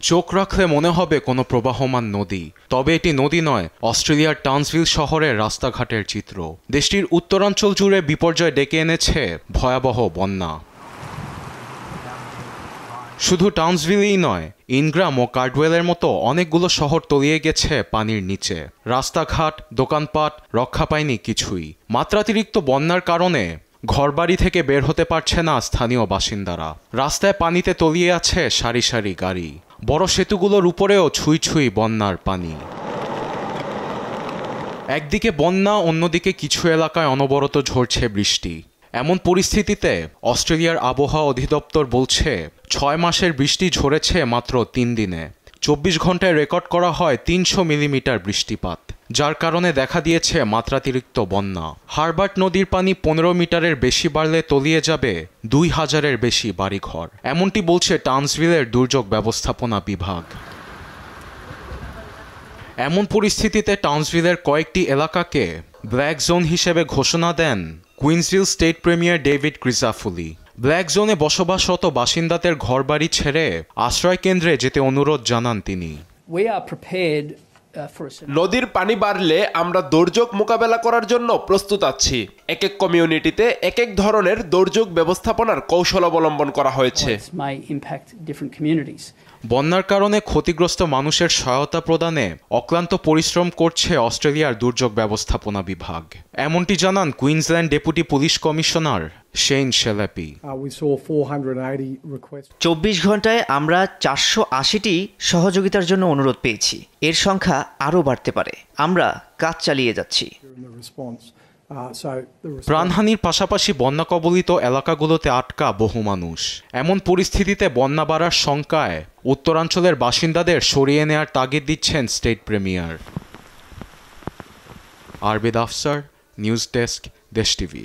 চোখ রাখলে মনে হবে কোনো প্রবাহমান নদী, তবে এটি নদী নয়, অস্ট্রেলিয়ার টাউন্সভিল শহরের রাস্তাঘাটের চিত্র। দেশটির উত্তরাঞ্চল জুড়ে বিপর্যয় ডেকে এনেছে ভয়াবহ বন্যা। শুধু টাউন্সভিলই নয়, ইনগ্রাম ও কার্ডওয়েলের মতো অনেকগুলো শহর তলিয়ে গেছে পানির নিচে। রাস্তাঘাট, দোকানপাট রক্ষা পায়নি কিছুই। মাত্রাতিরিক্ত বন্যার কারণে ঘরবাড়ি থেকে বের হতে পারছে না স্থানীয় বাসিন্দারা। রাস্তায় পানিতে তলিয়ে আছে সারি সারি গাড়ি। বড় সেতুগুলোর উপরেও ছুঁই ছুঁই বন্যার পানি। একদিকে বন্যা, অন্যদিকে কিছু এলাকায় অনবরত ঝরছে বৃষ্টি। এমন পরিস্থিতিতে অস্ট্রেলিয়ার আবহাওয়া অধিদপ্তর বলছে 6 মাসের বৃষ্টি ঝরেছে মাত্র 3 দিনে। 24 ঘন্টায় রেকর্ড করা হয় 300 মিলিমিটার বৃষ্টিপাত, যার কারণে দেখা দিয়েছে মাত্রাতিরিক্ত বন্যা। হারবার্ট নদীর পানি 15 মিটারের বেশি বাড়লে তলিয়ে যাবে 2000-এর বেশি বাড়িঘর, এমনটি বলছে টাউন্সভিলের দুর্যোগ ব্যবস্থাপনা বিভাগ। এমন পরিস্থিতিতে টাউন্সভিলের কয়েকটি এলাকাকে ব্ল্যাক জোন হিসেবে ঘোষণা দেন কুইন্সভিল স্টেট প্রিমিয়ার ডেভিড ক্রিজাফুলি। ব্ল্যাক জোনে বসবাসরত বাসিন্দাদের ঘরবাড়ি ছেড়ে আশ্রয় কেন্দ্রে যেতে অনুরোধ জানান তিনি। নদীর পানি বাড়লে আমরা দুর্যোগ মোকাবেলা করার জন্য প্রস্তুত আছি। এক এক কমিউনিটিতে এক এক ধরনের দুর্যোগ ব্যবস্থাপনার কৌশল অবলম্বন করা হয়েছে। বন্যার কারণে ক্ষতিগ্রস্ত মানুষের সহায়তা প্রদানে অক্লান্ত পরিশ্রম করছে অস্ট্রেলিয়ার দুর্যোগ ব্যবস্থাপনা বিভাগ, এমনটি জানান Queensland deputy police commissioner Shane Chelepy. 24 ঘন্টায় আমরা 480টি সহযোগিতার জন্য অনুরোধ পেয়েছি। এর সংখ্যা আরও বাড়তে পারে। আমরা কাজ চালিয়ে যাচ্ছি। প্রাণহানির পাশাপাশি বন্যা কবলিত এলাকাগুলোতে আটকা বহু মানুষ। এমন পরিস্থিতিতে বন্যা বাড়ার শঙ্কায় উত্তরাঞ্চলের বাসিন্দাদের সরিয়ে নেয়ার তাগিদ দিচ্ছেন state premier. Arbid Afsar, news desk, Desh TV.